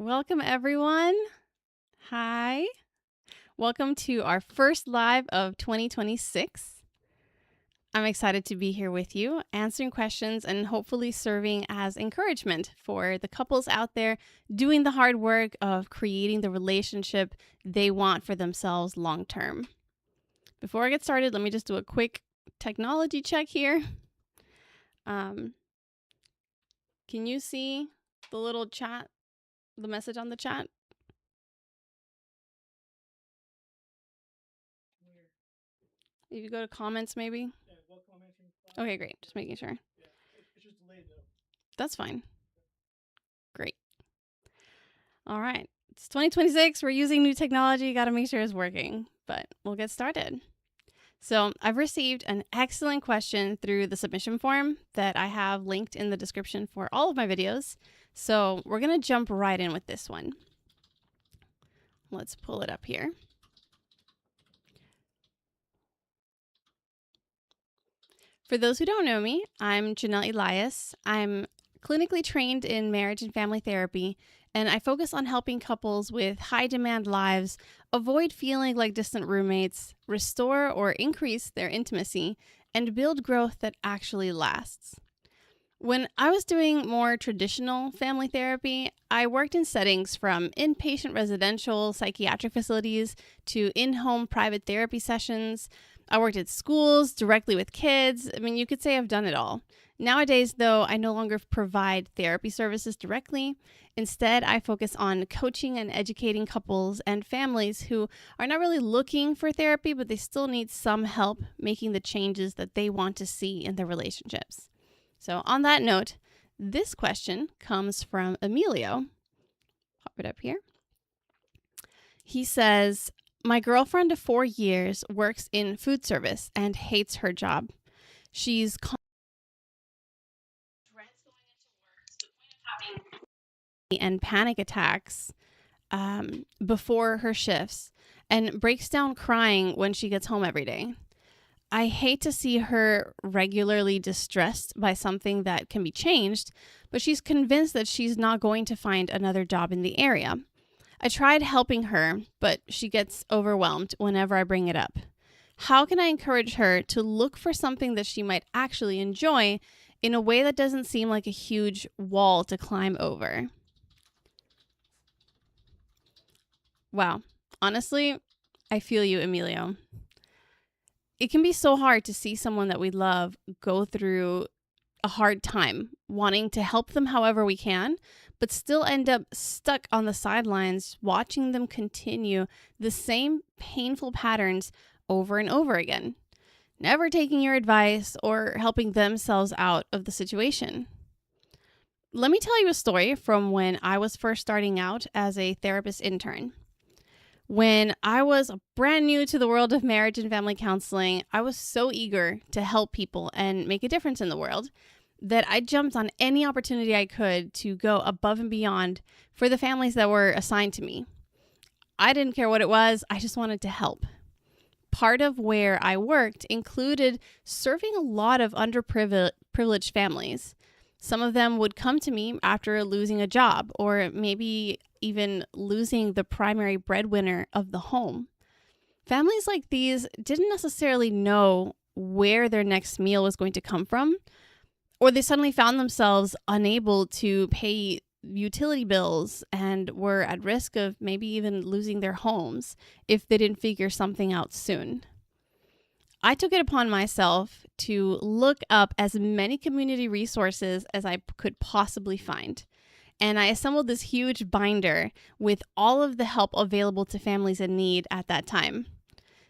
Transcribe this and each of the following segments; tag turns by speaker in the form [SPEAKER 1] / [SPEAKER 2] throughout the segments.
[SPEAKER 1] Welcome, everyone. Hi. Welcome to our first live of 2026. I'm excited to be here with you, answering questions and hopefully serving as encouragement for the couples out there doing the hard work of creating the relationship they want for themselves long term. Before I get started, let me just do a quick technology check here. Can you see the little chat, the message on the chat? If you go to comments, maybe. Okay, great. Just making sure. That's fine. Great. All right. It's 2026. We're using new technology. Got to make sure it's working, but we'll get started. So I've received an excellent question through the submission form that I have linked in the description for all of my videos. So we're going to jump right in with this one. Let's pull it up here. For those who don't know me, I'm Janelle Elias. I'm clinically trained in marriage and family therapy, and I focus on helping couples with high demand lives avoid feeling like distant roommates, restore or increase their intimacy, and build growth that actually lasts. When I was doing more traditional family therapy, I worked in settings from inpatient residential psychiatric facilities to in-home private therapy sessions. I worked at schools directly with kids. I mean, you could say I've done it all. Nowadays, though, I no longer provide therapy services directly. Instead, I focus on coaching and educating couples and families who are not really looking for therapy, but they still need some help making the changes that they want to see in their relationships. So on that note, this question comes from Emilio. Pop it up here. He says, my girlfriend of 4 years works in food service and hates her job. She's and panic attacks before her shifts and breaks down crying when she gets home every day. I hate to see her regularly distressed by something that can be changed, but she's convinced that she's not going to find another job in the area. I tried helping her, but she gets overwhelmed whenever I bring it up. How can I encourage her to look for something that she might actually enjoy in a way that doesn't seem like a huge wall to climb over? Wow. Honestly, I feel you, Emilio. It can be so hard to see someone that we love go through a hard time, wanting to help them however we can, but still end up stuck on the sidelines, watching them continue the same painful patterns over and over again, never taking your advice or helping themselves out of the situation. Let me tell you a story from when I was first starting out as a therapist intern. When I was brand new to the world of marriage and family counseling, I was so eager to help people and make a difference in the world that I jumped on any opportunity I could to go above and beyond for the families that were assigned to me. I didn't care what it was, I just wanted to help. Part of where I worked included serving a lot of underprivileged families. Some of them would come to me after losing a job or maybe even losing the primary breadwinner of the home. Families like these didn't necessarily know where their next meal was going to come from, or they suddenly found themselves unable to pay utility bills and were at risk of maybe even losing their homes if they didn't figure something out soon. I took it upon myself to look up as many community resources as I could possibly find. And I assembled this huge binder with all of the help available to families in need at that time.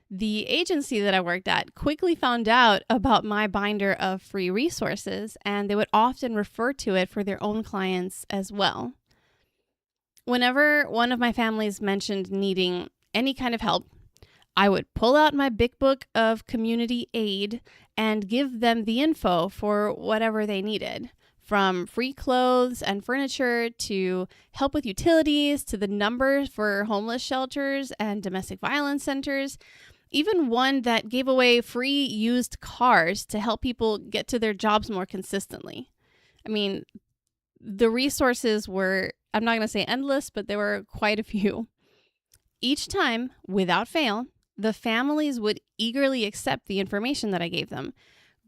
[SPEAKER 1] The agency that I worked at quickly found out about my binder of free resources, and they would often refer to it for their own clients as well. Whenever one of my families mentioned needing any kind of help, I would pull out my big book of community aid and give them the info for whatever they needed. From free clothes and furniture to help with utilities to the numbers for homeless shelters and domestic violence centers, even one that gave away free used cars to help people get to their jobs more consistently. I mean, the resources were I'm not going to say endless, but there were quite a few. Each time, without fail, the families would eagerly accept the information that I gave them,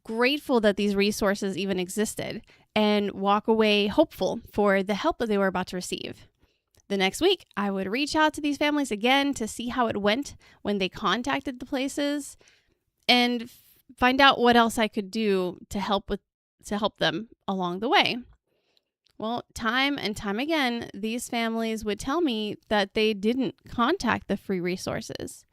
[SPEAKER 1] grateful that these resources even existed, and walk away hopeful for the help that they were about to receive. The next week, I would reach out to these families again to see how it went when they contacted the places and find out what else I could do to help them along the way. Well, time and time again, these families would tell me that they didn't contact the free resources.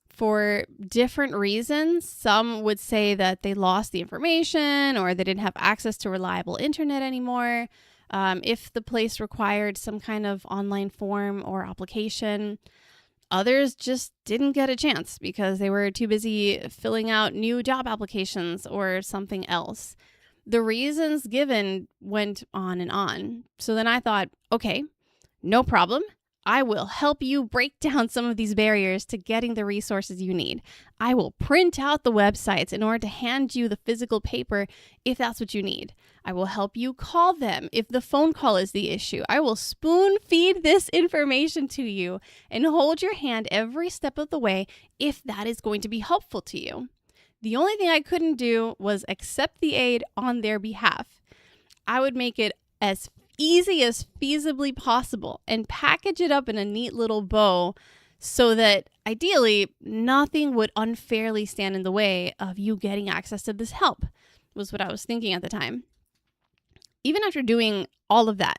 [SPEAKER 1] For different reasons, some would say that they lost the information or they didn't have access to reliable internet anymore. If the place required some kind of online form or application, others just didn't get a chance because they were too busy filling out new job applications or something else. The reasons given went on and on. So then I thought, okay, no problem. I will help you break down some of these barriers to getting the resources you need. I will print out the websites in order to hand you the physical paper if that's what you need. I will help you call them if the phone call is the issue. I will spoon feed this information to you and hold your hand every step of the way if that is going to be helpful to you. The only thing I couldn't do was accept the aid on their behalf. I would make it as easy as feasibly possible and package it up in a neat little bow so that ideally nothing would unfairly stand in the way of you getting access to this help, was what I was thinking at the time. Even after doing all of that,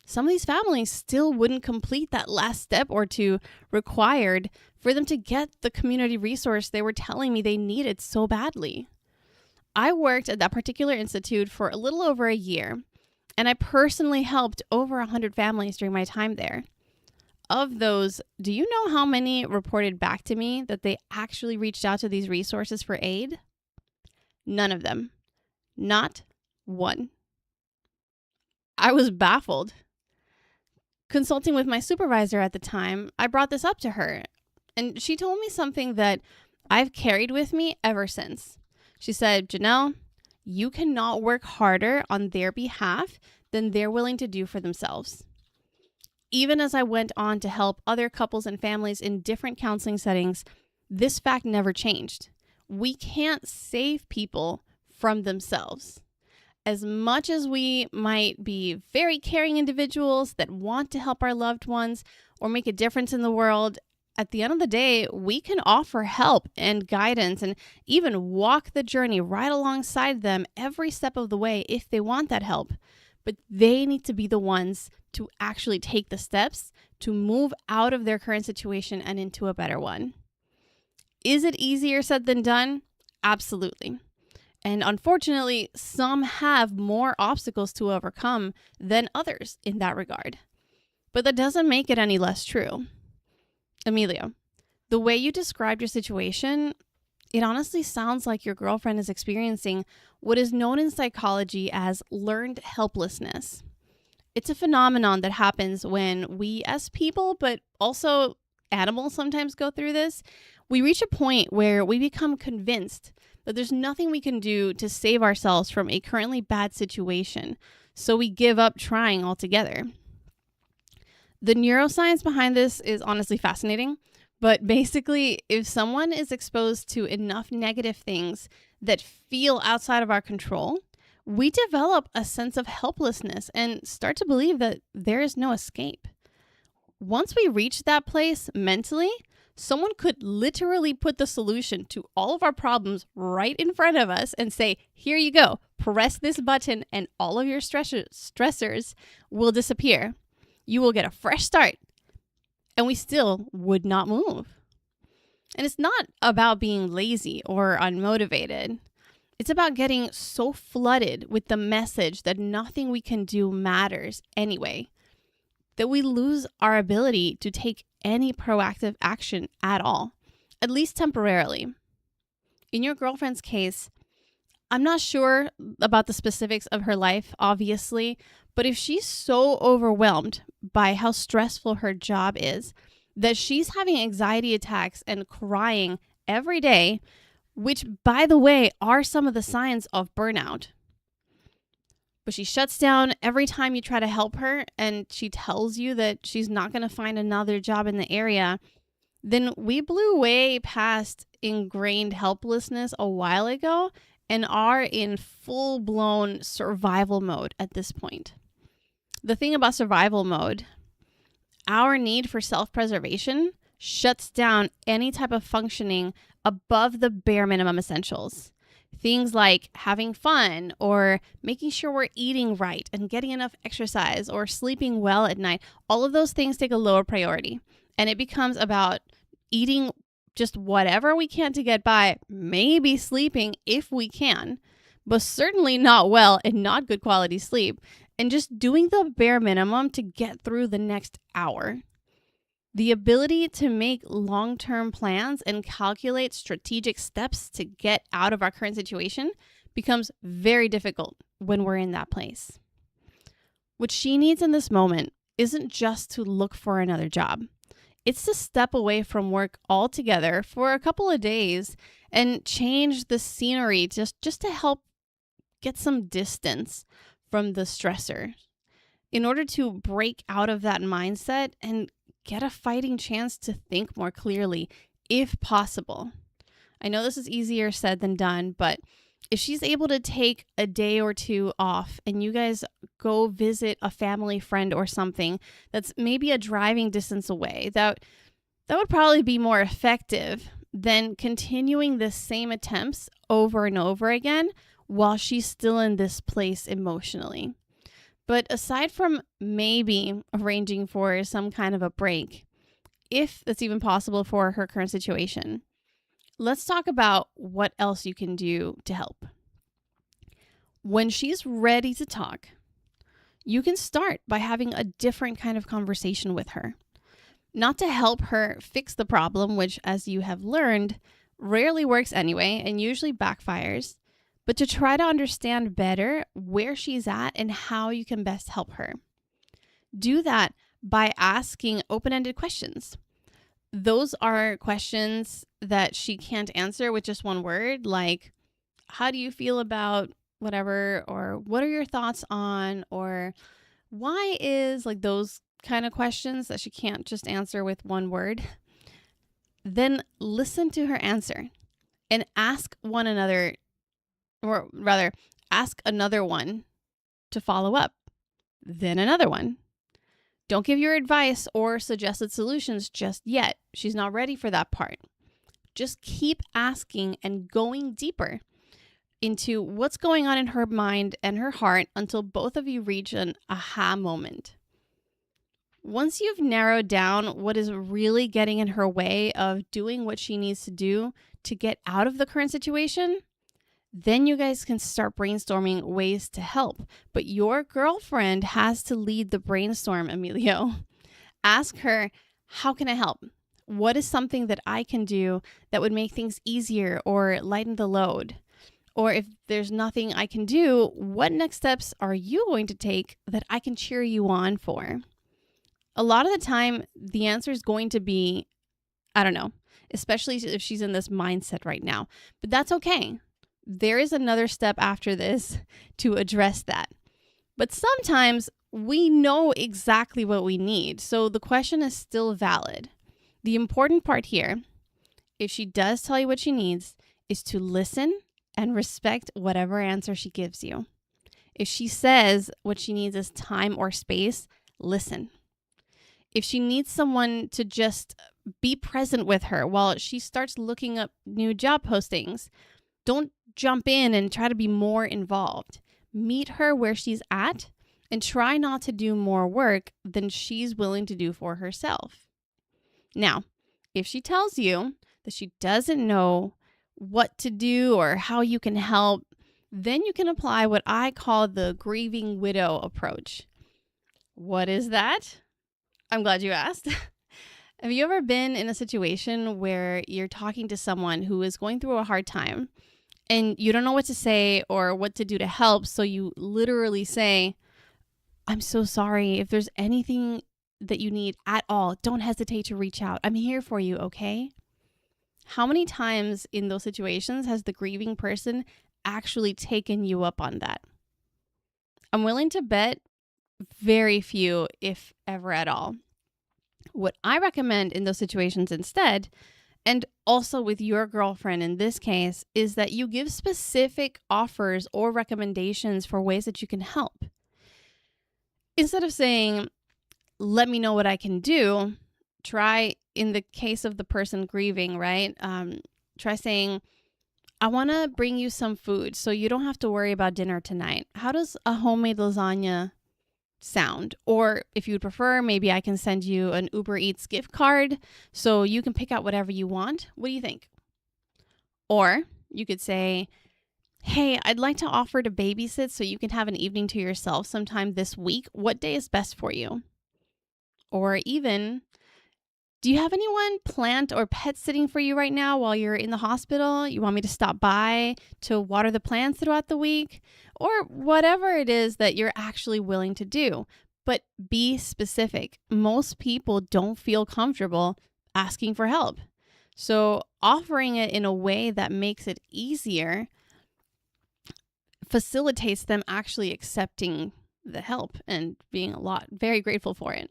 [SPEAKER 1] some of these families still wouldn't complete that last step or two required for them to get the community resource they were telling me they needed so badly. I worked at that particular institute for a little over a year, and I personally helped over 100 families during my time there. Of those, do you know how many reported back to me that they actually reached out to these resources for aid? None of them. Not one. I was baffled. Consulting with my supervisor at the time, I brought this up to her, and she told me something that I've carried with me ever since. She said, Janelle, you cannot work harder on their behalf than they're willing to do for themselves. Even as I went on to help other couples and families in different counseling settings, this fact never changed. We can't save people from themselves. As much as we might be very caring individuals that want to help our loved ones or make a difference in the world, at the end of the day, we can offer help and guidance and even walk the journey right alongside them every step of the way if they want that help. But they need to be the ones to actually take the steps to move out of their current situation and into a better one. Is it easier said than done? Absolutely. And unfortunately, some have more obstacles to overcome than others in that regard. But that doesn't make it any less true. Emilio, the way you described your situation, it honestly sounds like your girlfriend is experiencing what is known in psychology as learned helplessness. It's a phenomenon that happens when we as people, but also animals sometimes go through this. We reach a point where we become convinced that there's nothing we can do to save ourselves from a currently bad situation, so we give up trying altogether. The neuroscience behind this is honestly fascinating, but basically, if someone is exposed to enough negative things that feel outside of our control, we develop a sense of helplessness and start to believe that there is no escape. Once we reach that place mentally, someone could literally put the solution to all of our problems right in front of us and say, here you go, press this button and all of your stressors will disappear. You will get a fresh start. And we still would not move. And it's not about being lazy or unmotivated. It's about getting so flooded with the message that nothing we can do matters anyway, that we lose our ability to take any proactive action at all, at least temporarily. In your girlfriend's case, I'm not sure about the specifics of her life, obviously, but if she's so overwhelmed by how stressful her job is, that she's having anxiety attacks and crying every day, which, by the way, are some of the signs of burnout. but she shuts down every time you try to help her and she tells you that she's not going to find another job in the area, then we blew way past ingrained helplessness a while ago and are in full-blown survival mode at this point. The thing about survival mode, our need for self-preservation shuts down any type of functioning above the bare minimum essentials. Things like having fun or making sure we're eating right and getting enough exercise or sleeping well at night. All of those things take a lower priority. And it becomes about eating just whatever we can to get by, maybe sleeping if we can, but certainly not well and not good quality sleep, and just doing the bare minimum to get through the next hour. The ability to make long-term plans and calculate strategic steps to get out of our current situation becomes very difficult when we're in that place. What she needs in this moment isn't just to look for another job. It's to step away from work altogether for a couple of days and change the scenery just to help get some distance from the stressor in order to break out of that mindset and get a fighting chance to think more clearly, if possible. I know this is easier said than done, but if she's able to take a day or two off and you guys go visit a family friend or something that's maybe a driving distance away, that would probably be more effective than continuing the same attempts over and over again while she's still in this place emotionally. But aside from maybe arranging for some kind of a break, if that's even possible for her current situation, let's talk about what else you can do to help. When she's ready to talk, you can start by having a different kind of conversation with her. Not to help her fix the problem, which, as you have learned, rarely works anyway and usually backfires, but to try to understand better where she's at and how you can best help her. Do that by asking open-ended questions. Those are questions that she can't answer with just one word, like, how do you feel about whatever, or what are your thoughts on, or why is, like those kind of questions that she can't just answer with one word. Then listen to her answer and ask one another, or rather, ask another one to follow up, then another one. Don't give your advice or suggested solutions just yet. She's not ready for that part. Just keep asking and going deeper into what's going on in her mind and her heart until both of you reach an aha moment. Once you've narrowed down what is really getting in her way of doing what she needs to do to get out of the current situation, then you guys can start brainstorming ways to help. But your girlfriend has to lead the brainstorm, Emilio. Ask her, how can I help? What is something that I can do that would make things easier or lighten the load? Or if there's nothing I can do, what next steps are you going to take that I can cheer you on for? A lot of the time, the answer is going to be, I don't know, especially if she's in this mindset right now. But that's okay. There is another step after this to address that. But sometimes we know exactly what we need, so the question is still valid. The important part here, if she does tell you what she needs, is to listen and respect whatever answer she gives you. If she says what she needs is time or space, listen. If she needs someone to just be present with her while she starts looking up new job postings, don't jump in and try to be more involved. Meet her where she's at and try not to do more work than she's willing to do for herself. Now, if she tells you that she doesn't know what to do or how you can help, then you can apply what I call the grieving widow approach. What is that? I'm glad you asked. Have you ever been in a situation where you're talking to someone who is going through a hard time and you don't know what to say or what to do to help, so you literally say, I'm so sorry. If there's anything that you need at all, don't hesitate to reach out. I'm here for you, okay? How many times in those situations has the grieving person actually taken you up on that? I'm willing to bet very few, if ever at all. What I recommend in those situations instead, and also with your girlfriend in this case, is that you give specific offers or recommendations for ways that you can help. Instead of saying, let me know what I can do, try, in the case of the person grieving, right? Try saying, I want to bring you some food so you don't have to worry about dinner tonight. How does a homemade lasagna sound? Or if you would prefer, maybe I can send you an Uber Eats gift card so you can pick out whatever you want. What do you think? Or you could say, hey, I'd like to offer to babysit so you can have an evening to yourself sometime this week. What day is best for you? Or even, do you have anyone plant or pet sitting for you right now while you're in the hospital? You want me to stop by to water the plants throughout the week? Or whatever it is that you're actually willing to do. But be specific. Most people don't feel comfortable asking for help. So offering it in a way that makes it easier facilitates them actually accepting the help and being very grateful for it.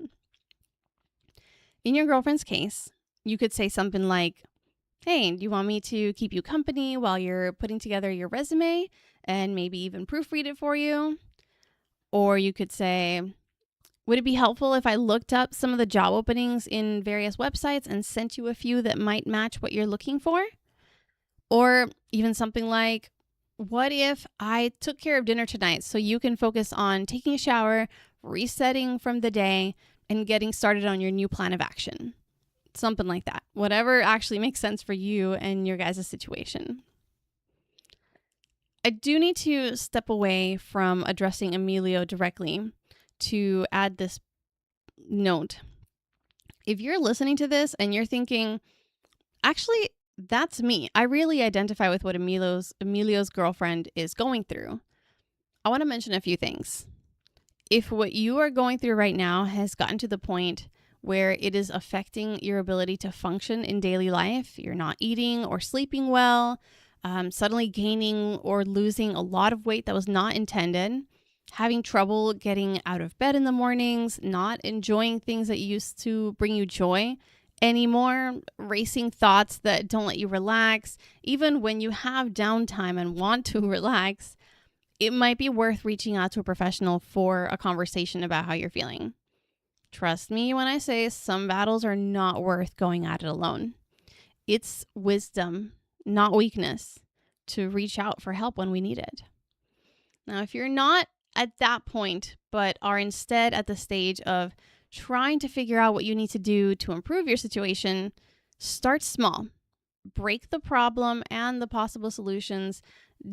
[SPEAKER 1] In your girlfriend's case, you could say something like, hey, do you want me to keep you company while you're putting together your resume and maybe even proofread it for you? Or you could say, would it be helpful if I looked up some of the job openings in various websites and sent you a few that might match what you're looking for? Or even something like, what if I took care of dinner tonight so you can focus on taking a shower, resetting from the day, and getting started on your new plan of action? Something like that. Whatever actually makes sense for you and your guys' situation. I do need to step away from addressing Emilio directly to add this note. If you're listening to this and you're thinking, actually, that's me. I really identify with what Emilio's girlfriend is going through. I want to mention a few things. If what you are going through right now has gotten to the point where it is affecting your ability to function in daily life, you're not eating or sleeping well, suddenly gaining or losing a lot of weight that was not intended, having trouble getting out of bed in the mornings, not enjoying things that used to bring you joy anymore, racing thoughts that don't let you relax, even when you have downtime and want to relax, it might be worth reaching out to a professional for a conversation about how you're feeling. Trust me when I say some battles are not worth going at it alone. It's wisdom, not weakness, to reach out for help when we need it. Now, if you're not at that point, but are instead at the stage of trying to figure out what you need to do to improve your situation, start small. Break the problem and the possible solutions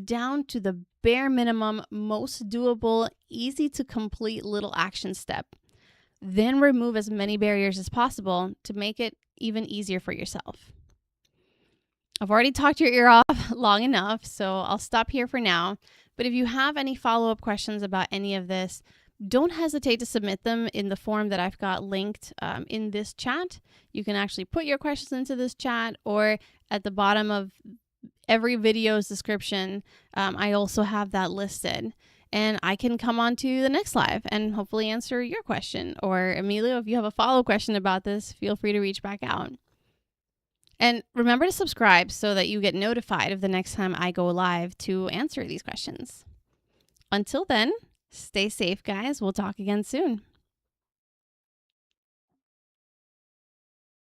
[SPEAKER 1] down to the bare minimum, most doable, easy to complete little action step. Then remove as many barriers as possible to make it even easier for yourself. I've already talked your ear off long enough, so I'll stop here for now. But if you have any follow-up questions about any of this, don't hesitate to submit them in the form that I've got linked in this chat. You can actually put your questions into this chat, or at the bottom of every video's description, I also have that listed. And I can come on to the next live and hopefully answer your question. Or Emilio, if you have a follow-up question about this, feel free to reach back out. And remember to subscribe so that you get notified of the next time I go live to answer these questions. Until then, stay safe, guys. We'll talk again soon.